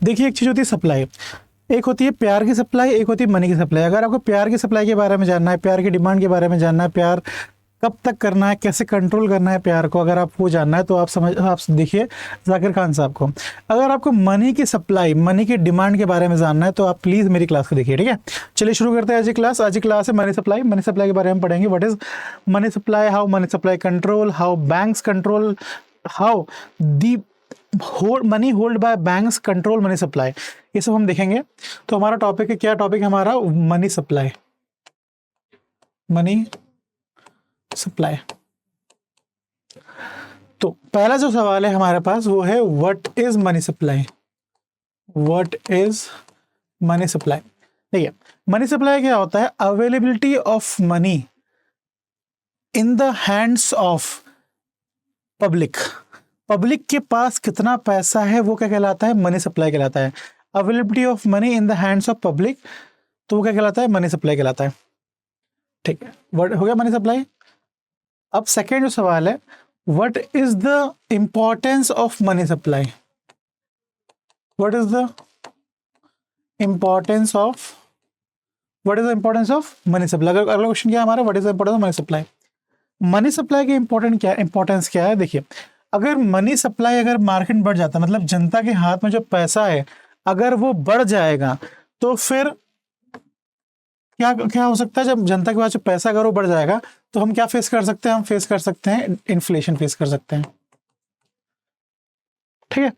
देखिए एक चीज़ होती है सप्लाई, एक होती है प्यार की सप्लाई, एक होती है मनी की सप्लाई। अगर आपको प्यार की सप्लाई के बारे में जानना है, प्यार की डिमांड के बारे में जानना है, प्यार कब तक करना है, कैसे कंट्रोल करना है प्यार को, अगर आपको जानना है तो आप देखिए जाकिर खान साहब को। अगर आपको मनी की सप्लाई, मनी की डिमांड के बारे में जानना है तो आप प्लीज़ मेरी क्लास को देखिए, ठीक है। चलिए शुरू करते हैं आज की क्लास। आज की क्लास है मनी सप्लाई। मनी सप्लाई के बारे में पढ़ेंगे, what is money supply, how many supply control, how banks control, how the money hold by banks control money supply, ये सब हम देखेंगे। तो हमारा टॉपिक है, क्या टॉपिक है हमारा? Money supply, money supply. तो पहला जो सवाल है हमारे पास वो है what is money supply. What is money supply? देखिए मनी सप्लाई क्या होता है? Availability of money in the hands of public. Public के पास कितना पैसा है वो क्या कहलाता है? मनी सप्लाई कहलाता है। Availability of money in the hands of public, तो वो क्या कहलाता है? मनी सप्लाई कहलाता है। ठीक है, वर्ड हो गया मनी सप्लाई। अब सेकेंड जो सवाल है, what is the importance of money supply? What is the importance of money supply? अगला क्वेश्चन क्या है हमारा? What is the importance of money supply? Money supply की इंपॉर्टेंस क्या है? देखिए अगर मनी सप्लाई, अगर मार्केट बढ़ जाता है, मतलब जनता के हाथ में जो पैसा है अगर वो बढ़ जाएगा तो फिर क्या क्या हो सकता है? जब जनता के पास जो पैसा अगर वो बढ़ जाएगा तो हम क्या फेस कर सकते हैं? हम फेस कर सकते हैं इन्फ्लेशन, फेस कर सकते हैं। ठीक है,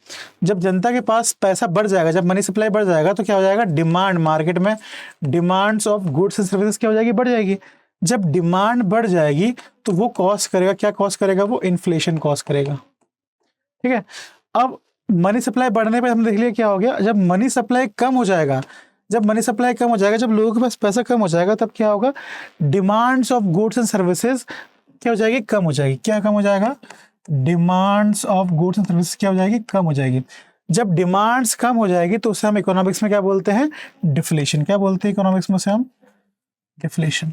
जब जनता के पास पैसा बढ़ जाएगा, जब मनी सप्लाई बढ़ जाएगा तो क्या हो जाएगा? डिमांड, मार्केट में demands of goods and services क्या हो जाएगी? बढ़ जाएगी। जब डिमांड बढ़ जाएगी तो वो कॉस्ट करेगा, क्या कॉस्ट करेगा? वो इन्फ्लेशन कॉस्ट करेगा। ठीक है, अब मनी सप्लाई बढ़ने पे हम देख लिया क्या हो गया। जब मनी सप्लाई कम हो जाएगा, जब मनी सप्लाई कम हो जाएगा, जब लोगों के पास पैसा कम हो जाएगा, तब क्या होगा? Demands of goods and services क्या हो जाएगी? कम हो जाएगी। क्या कम हो जाएगा? Demands of goods and services क्या हो जाएगी? कम हो जाएगी। जब डिमांड्स कम हो जाएगी तो उसे हम इकोनॉमिक्स में क्या बोलते हैं? डिफ्लेशन। क्या बोलते हैं इकोनॉमिक्स में? उसे हम डिफ्लेशन।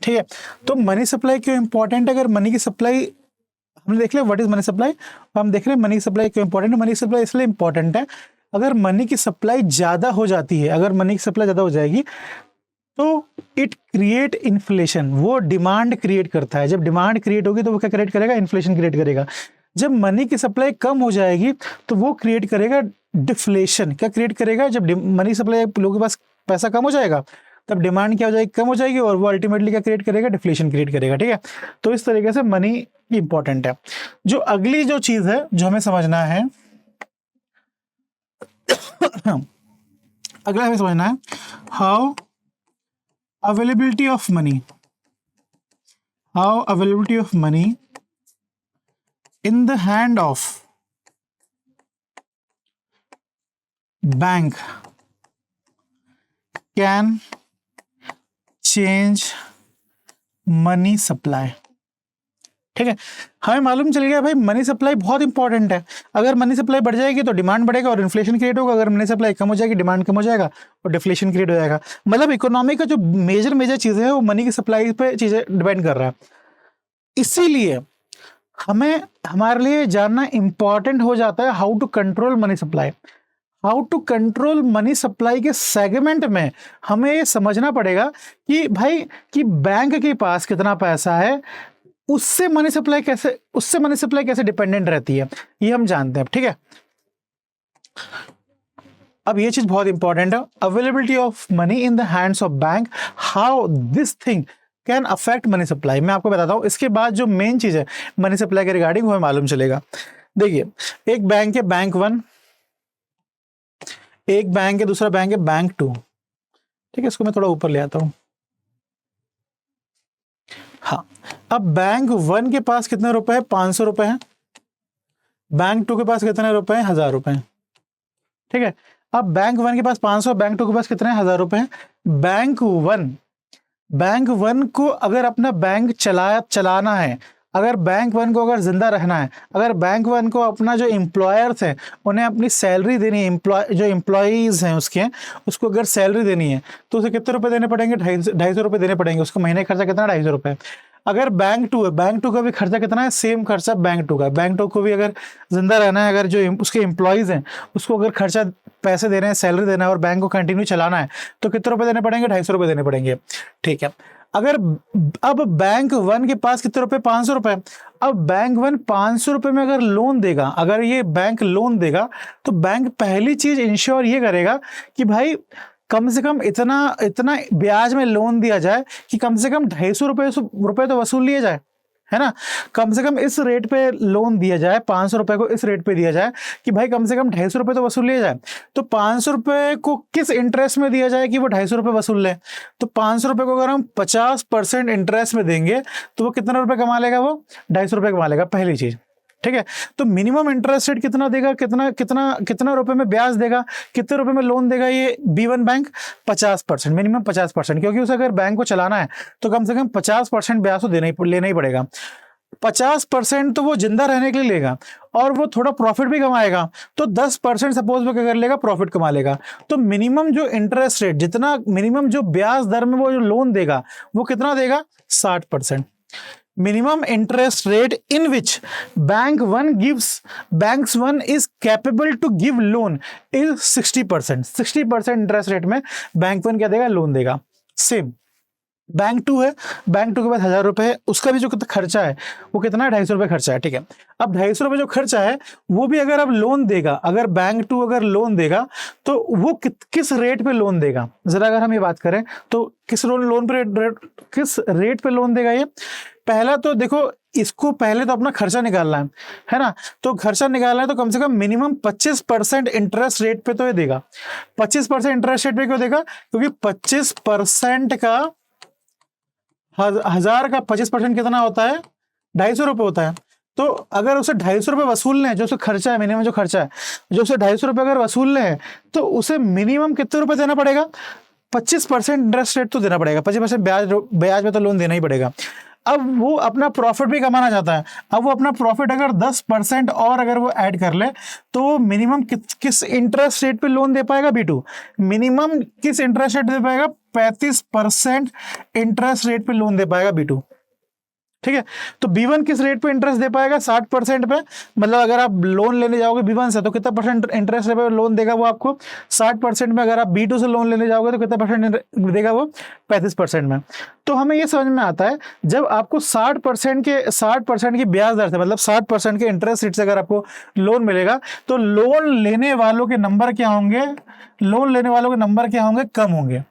ठीक है, तो मनी सप्लाई क्यों इंपॉर्टेंट है? अगर मनी की सप्लाई हमने देख लिया व्हाट इज मनी सप्लाई, हम देख रहे हैं मनी सप्लाई क्यों इंपॉर्टेंट है। मनी सप्लाई इसलिए इंपॉर्टेंट है, अगर मनी की सप्लाई ज्यादा हो जाती है, अगर मनी की सप्लाई ज्यादा हो जाएगी तो इट क्रिएट इन्फ्लेशन, वो डिमांड क्रिएट करता है। जब डिमांड क्रिएट होगी तो वो क्या क्रिएट करेगा? इन्फ्लेशन क्रिएट करेगा। जब मनी की सप्लाई कम हो जाएगी तो वो क्रिएट करेगा डिफ्लेशन। क्या क्रिएट करेगा? जब मनी सप्लाई, लोगों के पास पैसा कम हो जाएगा तब डिमांड क्या हो जाएगी? कम हो जाएगी, और वो अल्टीमेटली क्या क्रिएट करेगा? डिफ्लेशन क्रिएट करेगा। ठीक है, तो इस तरीके से मनी इंपॉर्टेंट है। जो अगली जो चीज है जो हमें समझना है अगला हमें समझना है how availability of money, how availability of money in the hand of bank can change money supply. ठीक है, हमें मालूम चल गया भाई मनी सप्लाई बहुत इंपॉर्टेंट है। अगर मनी सप्लाई बढ़ जाएगी तो डिमांड बढ़ेगा और इन्फ्लेशन क्रिएट होगा। अगर मनी सप्लाई कम हो जाएगी, डिमांड कम हो जाएगा और डिफ्लेशन क्रिएट हो जाएगा। मतलब इकोनॉमी का जो मेजर चीजें है वो मनी की सप्लाई पे चीजें डिपेंड कर रहा है। इसीलिए हमें, हमारे लिए जानना इंपॉर्टेंट हो जाता है how to control money supply. How to control money supply के सेगमेंट में हमें ये समझना पड़ेगा कि भाई कि बैंक के पास कितना पैसा है, उससे मनी सप्लाई कैसे डिपेंडेंट रहती है, ये हम जानते हैं। ठीक है, अब ये चीज बहुत इंपॉर्टेंट है, availability of money in the hands of bank, how this thing can affect money supply. मैं आपको बताता हूं। इसके बाद जो मेन चीज है मनी सप्लाई के रिगार्डिंग, वो मालूम चलेगा। देखिए एक बैंक है बैंक 1, एक बैंक है, दूसरा बैंक है बैंक 2। ठीक है, इसको मैं थोड़ा ऊपर ले आता हूं। हाँ, अब बैंक 1 के पास कितने रुपए है? 500 रुपए हैं। बैंक 2 के पास कितने रुपए हैं? 1000 रुपए हैं। ठीक है, अब बैंक 1 के पास 500, बैंक 2 के पास कितने? 1000 रुपए हैं। बैंक 1 को अगर अपना बैंक चलाना है, अगर बैंक 1 को अगर जिंदा रहना है, अगर बैंक 1 को अपना जो एम्प्लॉयर्स हैं उन्हें अपनी सैलरी देनी है, जो एम्प्लॉयज हैं उसको अगर सैलरी देनी है तो उसे कितने रुपए देने पड़ेंगे? 250 रुपए देने पड़ेंगे। उसको महीने का खर्चा कितना? 250 रुपए। अगर बैंक टू है, बैंक टू का भी खर्चा कितना है, सेम खर्चा बैंक टू का। बैंक टू को भी अगर जिंदा रहना है, अगर जो उसके एम्प्लॉयज हैं उसको अगर खर्चा पैसे देने हैं, सैलरी देना है और बैंक को कंटिन्यू चलाना है, तो कितने रुपए देने पड़ेंगे, 250 रुपए देने पड़ेंगे। ठीक है, अगर अब बैंक वन के पास कितने रुपए, 500 रुपए। अब बैंक वन 500 रुपए में अगर लोन देगा, अगर ये बैंक लोन देगा, तो बैंक पहली चीज इंश्योर ये करेगा कि भाई कम से कम इतना इतना ब्याज में लोन दिया जाए कि कम से कम 250 रुपए तो वसूल लिए जाए, है ना। कम से कम इस रेट पे लोन दिया जाए, 500 रुपए को इस रेट पे दिया जाए कि भाई कम से कम 250 रुपए तो वसूल लिया जाए। तो 500 रुपए को किस इंटरेस्ट में दिया जाए कि वो 250 रुपए वसूल ले। तो 500 रुपए को अगर हम 50% इंटरेस्ट में देंगे तो वो कितना रुपए कमा लेगा, वो 250 रुपए कमा लेगा, पहली चीज। ठीक है, तो मिनिमम इंटरेस्ट रेट कितना देगा, कितना कितना कितना रुपए में ब्याज देगा, कितने रुपए में लोन देगा ये B1 बैंक, 50%, मिनिमम 50%, क्योंकि उसे अगर बैंक को चलाना है तो कम से कम 50% ब्याज तो लेना ही पड़ेगा। 50% तो वो जिंदा रहने के लिए लेगा और वो थोड़ा प्रॉफिट भी कमाएगा, तो 10% सपोज वो क्या कर लेगा, प्रॉफिट कमा लेगा। तो मिनिमम जो इंटरेस्ट रेट, जितना मिनिमम जो ब्याज दर में वो जो लोन देगा वो कितना देगा, 60%। minimum interest rate in which banks one is capable to give loan is 60%। 60% interest rate में बैंक वन क्या देगा, लोन देगा। सेम बैंक टू है, बैंक टू के पास 1000 रुपए है, उसका भी जो खर्चा है वो कितना है, 250 रुपए खर्चा है। ठीक है, अब 250 रुपए जो खर्चा है वो भी अगर अब लोन देगा, अगर बैंक टू अगर लोन देगा तो वो किस रेट पे लोन देगा, जरा अगर हम ये बात करें तो किस रेट पे लोन देगा ये। पहला तो देखो, इसको पहले तो अपना खर्चा निकालना है ना। तो खर्चा निकालना है तो कम से कम मिनिमम 25% इंटरेस्ट रेट पे तो ये देगा। 25% इंटरेस्ट रेट पे क्यों देगा, क्योंकि 25% का 1000 का 25% कितना होता है, 250 रुपए होता है। तो अगर उसे 250 रुपए वसूलने हैं, जो उसका खर्चा है, मिनिमम जो खर्चा है, जो उसे 250 रुपए अगर वसूलने हैं तो उसे मिनिमम कितने रुपए देना पड़ेगा, 25% इंटरेस्ट रेट तो देना पड़ेगा, 25% ब्याज में तो लोन देना ही पड़ेगा। अब वो अपना प्रॉफिट भी कमाना चाहता है, अब वो अपना प्रॉफिट अगर 10% और अगर वो ऐड कर ले तो वो मिनिमम किस इंटरेस्ट रेट पे लोन दे पाएगा, B2 मिनिमम किस इंटरेस्ट रेट दे पाएगा, 35% इंटरेस्ट रेट पे लोन दे पाएगा B2। ठीक है, तो B1 किस रेट पे इंटरेस्ट दे पाएगा, 60% पे। मतलब अगर आप लोन लेने जाओगे B1 से तो कितना परसेंट इंटरेस्ट रेट पे लोन देगा वो आपको, 60% में। अगर आप B2 से लोन लेने जाओगे तो कितना परसेंट देगा वो, 35% में। तो हमें ये समझ में आता है, जब आपको 60% की ब्याज दर से, मतलब 60% के इंटरेस्ट रेट से अगर आपको लोन मिलेगा तो लोन लेने वालों के नंबर क्या होंगे, कम होंगे।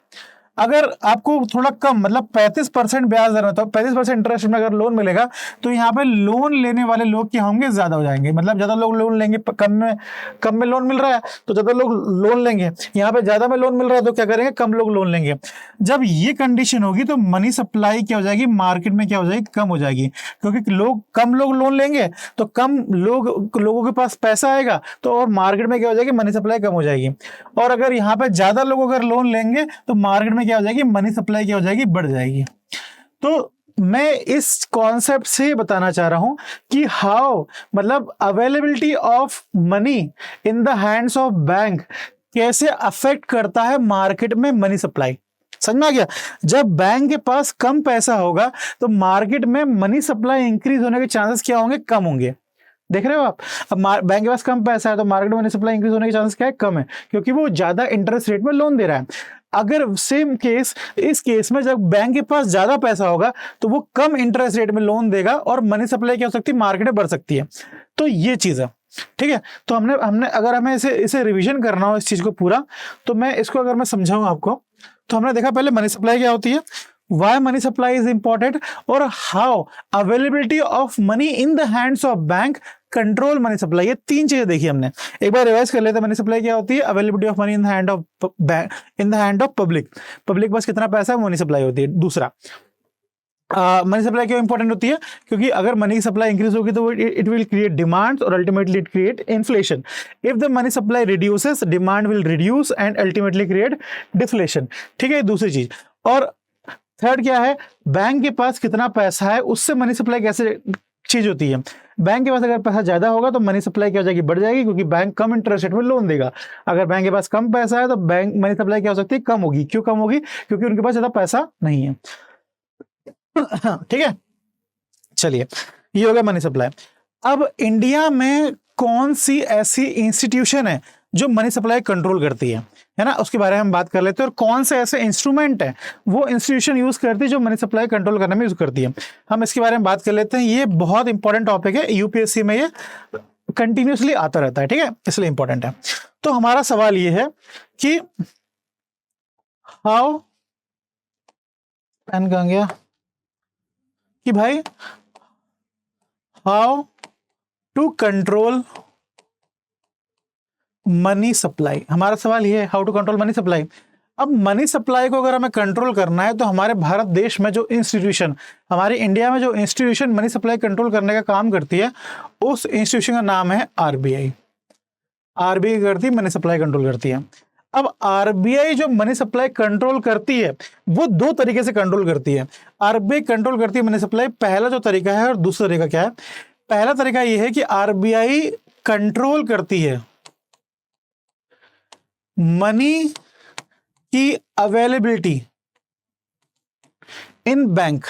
अगर आपको थोड़ा कम, मतलब 35% ब्याज दर में, तो 35% इंटरेस्ट में अगर लोन मिलेगा तो यहाँ पे लोन लेने वाले लोग क्या होंगे, ज्यादा हो जाएंगे। मतलब ज्यादा लोग लोन लेंगे, कम में लोन मिल रहा है तो ज्यादा लोग लोन लेंगे, यहाँ पे ज्यादा में लोन मिल रहा है तो क्या करेंगे, कम लोग लोन लेंगे। जब ये कंडीशन होगी तो मनी सप्लाई क्या हो जाएगी, मार्केट में क्या हो जाएगी, कम हो जाएगी। क्योंकि कम लोग लोन लेंगे तो कम लोगों के पास पैसा आएगा, तो और मार्केट में क्या हो जाएगी, मनी सप्लाई कम हो जाएगी। और अगर यहाँ पे ज्यादा लोग अगर लोन लेंगे तो मार्केट में क्या हो जाएगी, मनी सप्लाई क्या हो जाएगी, बढ़ जाएगी। तो मैं इस कॉन्सेप्ट से बताना चाह रहा हूं कि हाउ, मतलब availability of money in the hands of bank कैसे अफेक्ट करता है मार्केट में मनी सप्लाई। समझ में आ गया। जब बैंक के पास कम पैसा होगा तो मार्केट में मनी सप्लाई इंक्रीज होने के चांसेस क्या होंगे, कम होंगे। देख रहे हो आप, अब बैंक के पास कम पैसा है तो मार्केट में मनी सप्लाई इंक्रीज होने के चांसेस क्या है, कम है, क्योंकि वो ज्यादा इंटरेस्ट रेट में लोन दे रहा है। अगर सेम केस, इस केस में जब बैंक के पास ज्यादा पैसा होगा तो वो कम इंटरेस्ट रेट में लोन देगा और मनी सप्लाई क्या हो सकती है, मार्केट में बढ़ सकती है। तो ये चीज है, ठीक है। तो हमने अगर हमें इसे रिवीजन करना हो इस चीज को पूरा, तो मैं इसको अगर मैं समझाऊं आपको, तो हमने देखा पहले मनी सप्लाई क्या होती है, why money supply is important, और how availability of money in the hands of bank control money supply. ये तीन चीजें देखी हमने, एक बार रिवाइज कर लेते हैं। मनी सप्लाई क्या होती है, availability of money in the hand of public के पास कितना पैसा है, मनी सप्लाई होती है। दूसरा, मनी सप्लाई क्यों इंपॉर्टेंट होती है, क्योंकि अगर मनी की सप्लाई इंक्रीज होगी तो इट विल क्रिएट डिमांड और ultimately it create inflation. If the money supply reduces, demand will reduce and ultimately create deflation. ठीक है, दूसरी चीज। और थर्ड क्या है, बैंक के पास कितना पैसा है उससे मनी सप्लाई कैसे चीज होती है। बैंक के पास अगर पैसा ज्यादा होगा तो मनी सप्लाई क्या हो जाएगी, बढ़ जाएगी, क्योंकि बैंक कम इंटरेस्ट रेट में लोन देगा। अगर बैंक के पास कम पैसा है तो बैंक मनी सप्लाई क्या हो सकती है, कम होगी। क्यों कम होगी, क्योंकि उनके पास ज्यादा पैसा नहीं है। ठीक है, चलिए, ये हो गया मनी सप्लाई। अब इंडिया में कौन सी ऐसी इंस्टीट्यूशन है जो मनी सप्लाई कंट्रोल करती है ना, उसके बारे में हम बात कर लेते हैं। और कौन से ऐसे इंस्ट्रूमेंट है वो इंस्टीट्यूशन यूज करती है जो मनी सप्लाई कंट्रोल करने में यूज करती है, हम इसके बारे में बात कर लेते हैं। ये बहुत इंपॉर्टेंट टॉपिक है, यूपीएससी में ये कंटिन्यूसली आता रहता है, ठीक है, इसलिए इंपॉर्टेंट है। तो हमारा सवाल ये है कि हाउ, पेन कहां गया, कि भाई how to control money supply. हमारा सवाल ये है how to control money supply. अब मनी सप्लाई को अगर हमें कंट्रोल करना है तो हमारे भारत देश में जो इंस्टीट्यूशन, हमारे इंडिया में जो इंस्टीट्यूशन मनी सप्लाई कंट्रोल करने का काम करती है, उस इंस्टीट्यूशन का नाम है आरबीआई। आरबीआई करती है मनी सप्लाई कंट्रोल करती है। अब आरबीआई जो मनी सप्लाई कंट्रोल करती है वो दो तरीके से कंट्रोल करती है। आरबीआई कंट्रोल करती है मनी सप्लाई, पहला जो तरीका है और दूसरा तरीका क्या है। पहला तरीका यह है कि आरबीआई कंट्रोल करती है मनी की अवेलेबिलिटी इन बैंक,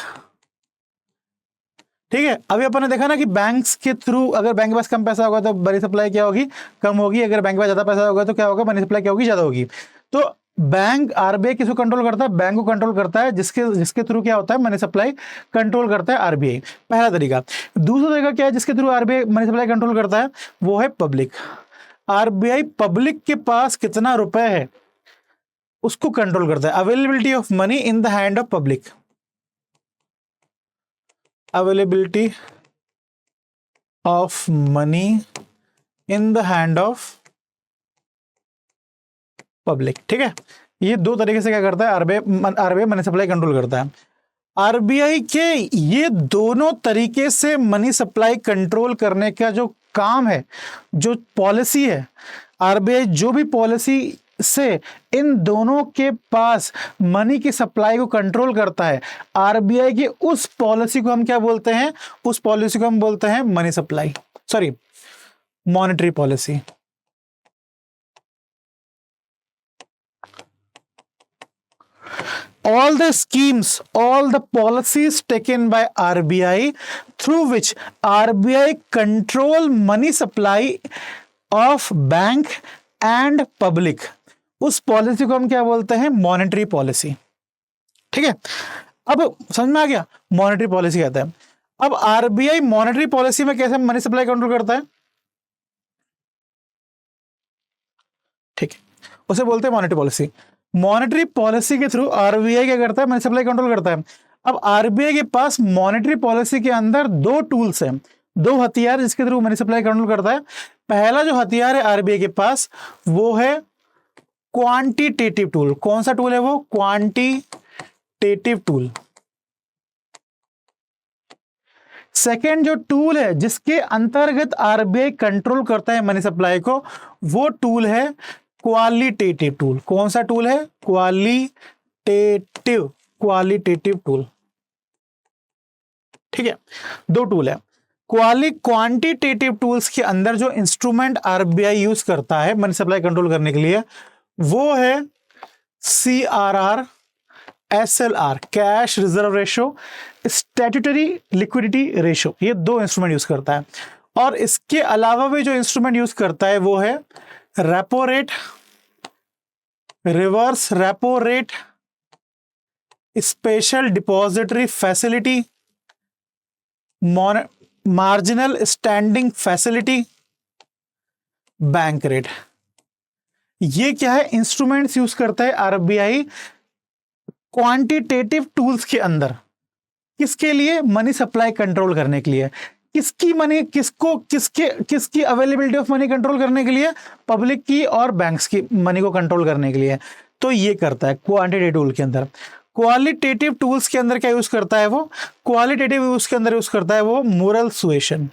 ठीक है। अभी अपन ने देखा ना कि बैंक्स के थ्रू अगर बैंक के पास कम पैसा होगा तो मनी सप्लाई क्या होगी, कम होगी। अगर बैंक के पास ज्यादा पैसा होगा तो क्या होगा, मनी सप्लाई क्या होगी, ज्यादा होगी। तो बैंक, आरबीआई किसको कंट्रोल करता है, बैंक को कंट्रोल करता है, जिसके थ्रू क्या होता है, मनी सप्लाई कंट्रोल करता है आरबीआई। पहला तरीका। दूसरा तरीका क्या है जिसके through RBI money supply control करता है, वो है पब्लिक। आरबीआई पब्लिक के पास कितना रुपए है उसको कंट्रोल करता है। Availability of money in the hand of public, availability of money in the hand of public, ठीक है। ये दो तरीके से क्या करता है आरबीआई मनी सप्लाई कंट्रोल करता है। आरबीआई के ये दोनों तरीके से मनी सप्लाई कंट्रोल करने का जो काम है, जो पॉलिसी है, आरबीआई जो भी पॉलिसी से इन दोनों के पास मनी की सप्लाई को कंट्रोल करता है, आरबीआई की उस पॉलिसी को हम क्या बोलते हैं, उस पॉलिसी को हम बोलते हैं money supply, sorry, monetary policy. All the schemes, all the policies taken by RBI through which RBI control money supply of bank and public, उस पॉलिसी को हम क्या बोलते हैं, मॉनेटरी पॉलिसी, ठीक है। अब समझ में आ गया मॉनेटरी पॉलिसी कहता है। अब आरबीआई मॉनेटरी पॉलिसी में कैसे मनी सप्लाई कंट्रोल करता है, ठीक है, उसे बोलते हैं मॉनेटरी पॉलिसी। मॉनेटरी पॉलिसी के थ्रू आरबीआई क्या करता है, मनी सप्लाई कंट्रोल करता है। अब आरबीआई के पास मॉनेटरी पॉलिसी के अंदर दो टूल्स हैं, दो हथियार जिसके थ्रू मनी सप्लाई कंट्रोल करता है। पहला जो हथियार है आरबीआई के पास वो है क्वांटिटेटिव टूल। कौन सा टूल है वो, क्वांटिटेटिव टूल। सेकेंड जो टूल है जिसके अंतर्गत आरबीआई कंट्रोल करता है मनी सप्लाई को, वो टूल है क्वालिटेटिव टूल। कौन सा टूल है, क्वालिटेटिव टूल, ठीक है। दो टूल है। क्वांटिटेटिव टूल्स के अंदर जो इंस्ट्रूमेंट आरबीआई यूज करता है मनी सप्लाई कंट्रोल करने के लिए, वो है CRR, SLR, cash reserve ratio, statutory liquidity ratio. ये दो इंस्ट्रूमेंट यूज करता है। और इसके अलावा भी जो इंस्ट्रूमेंट यूज करता है वो है repo rate, reverse repo rate, special depository facility, marginal standing facility, bank rate. ये क्या है, इंस्ट्रूमेंट्स यूज करता है आरबीआई क्वांटिटेटिव टूल्स के अंदर। किसके लिए, मनी सप्लाई कंट्रोल करने के लिए। किसकी मनी, किसकी अवेलेबिलिटी ऑफ मनी कंट्रोल करने के लिए, पब्लिक की और बैंक्स की मनी को कंट्रोल करने के लिए। तो ये करता है क्वांटिटेटिव टूल के अंदर। क्वालिटेटिव टूल्स के अंदर क्या यूज करता है वो, क्वालिटेटिव यूज के अंदर यूज करता है वो मोरल सुएशन,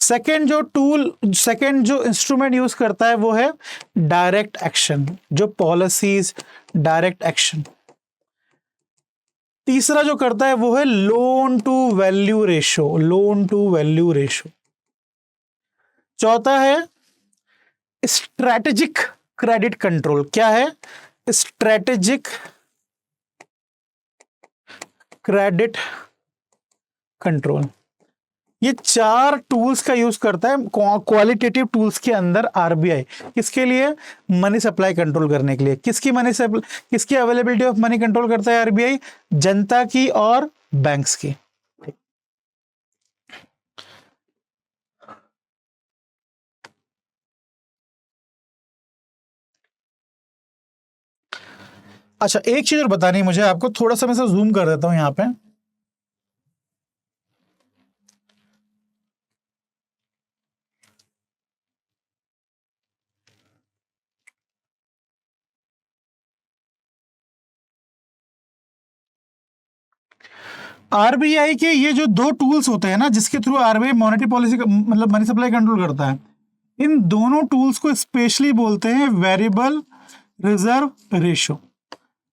सेकेंड जो इंस्ट्रूमेंट यूज करता है वो है डायरेक्ट एक्शन, जो पॉलिसीज, डायरेक्ट एक्शन। तीसरा जो करता है वो है लोन टू वैल्यू रेशो, चौथा है स्ट्रेटेजिक क्रेडिट कंट्रोल। क्या है, स्ट्रेटेजिक क्रेडिट कंट्रोल। ये 4 टूल्स का यूज करता है क्वालिटेटिव टूल्स के अंदर आरबीआई। किसके लिए? मनी सप्लाई कंट्रोल करने के लिए। किसकी अवेलेबिलिटी ऑफ मनी कंट्रोल करता है आरबीआई? जनता की और बैंक्स की। अच्छा, एक चीज और बतानी है मुझे आपको, थोड़ा सा मैं जूम कर देता हूं यहां पे। आरबीआई के ये जो 2 टूल्स होते हैं ना, जिसके थ्रू आरबीआई मॉनेटरी पॉलिसी मतलब मनी सप्लाई कंट्रोल करता है, इन दोनों टूल्स को स्पेशली बोलते हैं वेरिएबल रिजर्व रेशियो।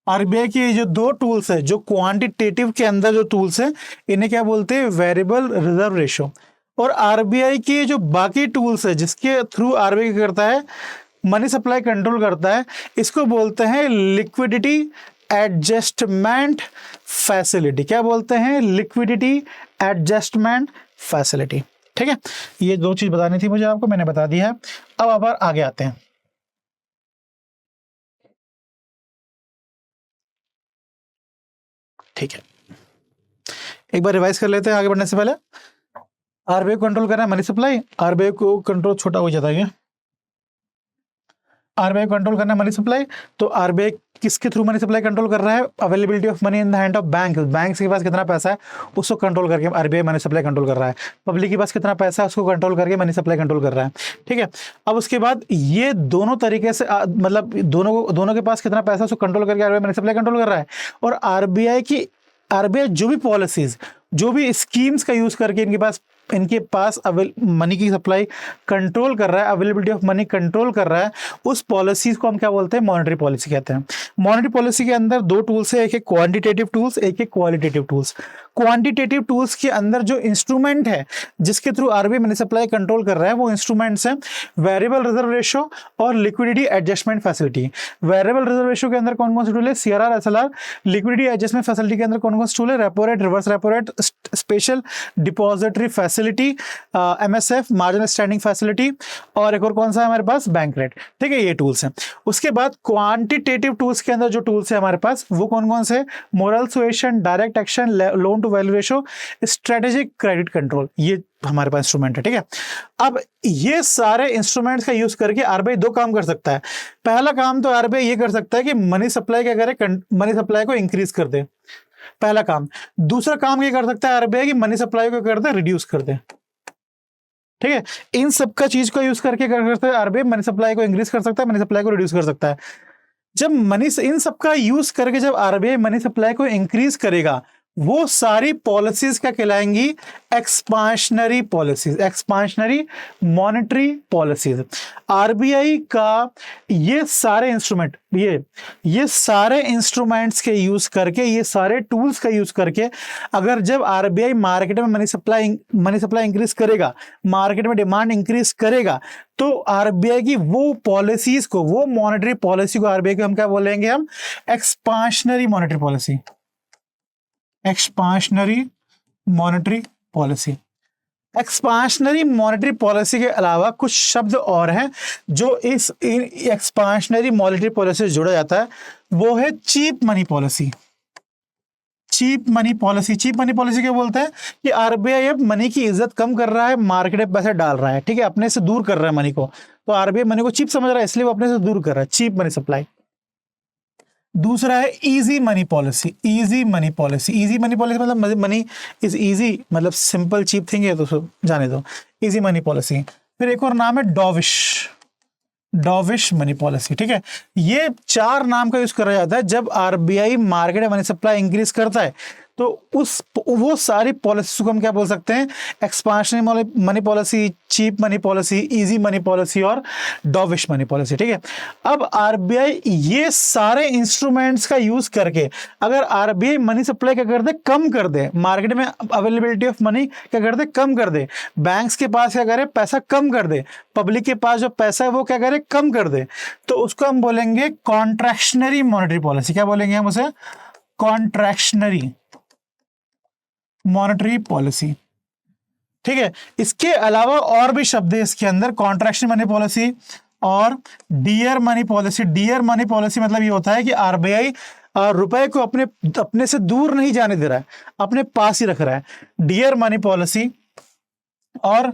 आरबीआई के ये जो 2 टूल्स है, जो क्वांटिटेटिव के अंदर जो टूल्स है, इन्हें क्या बोलते हैं? Variable reserve ratio. और आरबीआई के जो बाकी टूल्स है, जिसके थ्रू आरबीआई करता है मनी सप्लाई कंट्रोल करता है, इसको बोलते हैं लिक्विडिटी एडजस्टमेंट फैसिलिटी। क्या बोलते हैं? Liquidity adjustment facility. ठीक है, ये 2 चीज बतानी थी मुझे आपको, मैंने बता दी है। अब आगे आते हैं। ठीक है, एक बार रिवाइज कर लेते हैं आगे बढ़ने से पहले। आरबीआई को कंट्रोल कर रहा है मनी सप्लाई, आरबीआई को कंट्रोल छोटा हो जाता है। आरबीआई कंट्रोल करना है मनी सप्लाई, तो आरबीआई किसके थ्रू मनी सप्लाई कंट्रोल कर रहा है? Availability of money in the hand of bank. Bank के पास कितना पैसा है उसको कंट्रोल करके आरबीआई मनी सप्लाई कंट्रोल कर रहा है। पब्लिक के पास कितना पैसा है उसको कंट्रोल करके मनी सप्लाई कंट्रोल कर रहा है। ठीक है, अब उसके बाद ये दोनों तरीके से मतलब दोनों के पास कितना पैसा उसको कंट्रोल करके आरबीआई मनी सप्लाई कंट्रोल कर रहा है। और आरबीआई जो भी पॉलिसीज, जो भी स्कीम्स का यूज करके इनके पास मनी की सप्लाई कंट्रोल कर रहा है, अवेलेबिलिटी ऑफ मनी कंट्रोल कर रहा है, उस पॉलिसीज को हम क्या बोलते हैं? मॉनेटरी पॉलिसी कहते हैं। मॉनेटरी पॉलिसी के अंदर 2 टूल्स है, एक है क्वांटिटेटिव टूल्स, एक है क्वालिटेटिव टूल्स। क्वांटिटेटिव टूल्स के अंदर जो इंस्ट्रूमेंट है जिसके through RBI money supply control कर रहा है, वो इंस्ट्रूमेंट्स हैं वेरिएबल रिजर्व रेशियो और liquidity adjustment facility. Variable reserve ratio के अंदर कौन कौन से टूल है? CRR, SLR. Liquidity adjustment facility के अंदर कौन कौन से टूल है? Repo rate, reverse repo rate, special depository facility, MSF, marginal standing facility, और एक और कौन सा है हमारे पास? Bank rate. ठीक है, ये टूल्स हैं। उसके बाद क्वांटिटेटिव टूल्स के अंदर जो टूल्स है हमारे पास, वो कौन कौन से? Moral suasion, direct action, loan to value ratio, strategic credit control, ये हमारे पास इंस्ट्रूमेंट है। ठीक है, अब ये सारे इंस्ट्रूमेंट्स का यूज करके आरबीआई 2 काम कर सकता है। पहला काम तो आरबीआई ये कर सकता है कि मनी सप्लाई क्या करे? मनी सप्लाई को इंक्रीज कर दे, पहला काम। दूसरा काम ये कर सकता है आरबीआई कि मनी सप्लाई को कर दे रिड्यूस कर दे। ठीक है, इन सब का चीज का यूज करके कर सकता है आरबीआई, मनी सप्लाई को इंक्रीज कर सकता है, मनी सप्लाई को रिड्यूस कर सकता है। जब इन सब का यूज करके जब आरबीआई मनी सप्लाई को इंक्रीज करेगा, वो सारी पॉलिसीज क्या कहलाएंगी? Expansionary policies, expansionary monetary policies. RBI का ये सारे इंस्ट्रूमेंट, ये सारे इंस्ट्रूमेंट्स के यूज करके, ये सारे टूल्स का यूज करके, अगर जब आरबीआई मार्केट में मनी सप्लाई इंक्रीज करेगा, मार्केट में डिमांड इंक्रीज करेगा, तो आरबीआई की वो पॉलिसीज को, वो मॉनेटरी पॉलिसी को आरबीआई को हम क्या बोलेंगे? हम expansionary monetary policy, expansionary monetary policy. Expansionary monetary policy के अलावा कुछ शब्द और हैं जो इस एक्सपांशनरी मॉनेटरी पॉलिसी से जुड़ा जाता है, वो है cheap money policy. Cheap money policy, cheap money policy क्या बोलते हैं? कि आरबीआई अब मनी की इज्जत कम कर रहा है, मार्केट में पैसे डाल रहा है, ठीक है, अपने से दूर कर रहा है मनी को, तो आरबीआई मनी को चीप समझ रहा है, इसलिए वो अपने से दूर कर रहा है, चीप मनी सप्लाई। दूसरा है easy money policy, easy money policy. Easy money policy मतलब मनी इज इजी, मतलब सिंपल चीप थिंग है, तो जाने दो, इजी मनी पॉलिसी। फिर एक और नाम है डॉविश मनी पॉलिसी। ठीक है, ये 4 नाम का यूज करा जाता है जब आरबीआई मार्केट में मनी सप्लाई इंक्रीज करता है, तो वो सारी पॉलिसी को हम क्या बोल सकते हैं? Expansionary money policy, cheap money policy, easy money policy और डॉविश मनी पॉलिसी। ठीक है, अब आरबीआई ये सारे इंस्ट्रूमेंट्स का यूज करके, अगर आरबीआई मनी सप्लाई क्या कर दे? कम कर दे, मार्केट में अवेलेबिलिटी ऑफ मनी क्या कर दे? कम कर दे, बैंक्स के पास क्या करे? पैसा कम कर दे, पब्लिक के पास जो पैसा है वो क्या करे? कम कर दे, तो उसको हम बोलेंगे कॉन्ट्रैक्शनरी मॉनेटरी पॉलिसी। क्या बोलेंगे हम उसे? Contractionary monetary policy. ठीक है, इसके अलावा और भी शब्द है इसके अंदर, कॉन्ट्रैक्शन मनी पॉलिसी और dear money policy. Dear money policy मतलब ये होता है कि आरबीआई रुपए को अपने से दूर नहीं जाने दे रहा है, अपने पास ही रख रहा है, डियर मनी पॉलिसी। और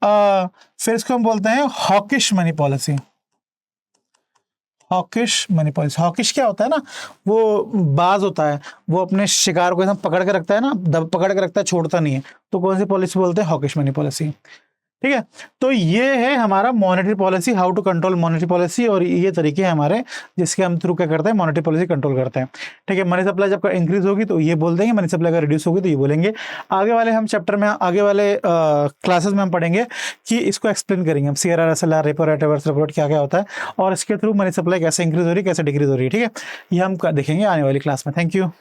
फिर इसको हम बोलते हैं hawkish money policy. Hawkish money policy, hawkish क्या होता है ना, वो बाज होता है, वो अपने शिकार को एकदम पकड़ के रखता है ना, पकड़ के रखता है, छोड़ता नहीं है, तो कौन सी पॉलिसी बोलते हैं, हॉकिश मनी पॉलिसी। ठीक है, तो ये है हमारा monetary policy, how to control monetary policy, और ये तरीके हैं हमारे जिसके हम थ्रू क्या करते हैं, मॉनेटरी पॉलिसी कंट्रोल करते हैं। ठीक है, मनी सप्लाई जब इंक्रीज होगी तो ये बोल देंगे, मनी सप्लाई का रिड्यूस होगी तो ये बोलेंगे। आगे वाले हम चैप्टर में, आगे वाले क्लासेस में हम पढ़ेंगे कि इसको एक्सप्लेन करेंगे हम, CRR, SLR, repo rate, reverse repo rate क्या क्या होता है, और इसके थ्रू मनी सप्लाई कैसे इंक्रीज हो रही है, कैसे डिक्रीज हो रही है। ठीक है, ये हम देखेंगे आने वाली क्लास में। Thank you.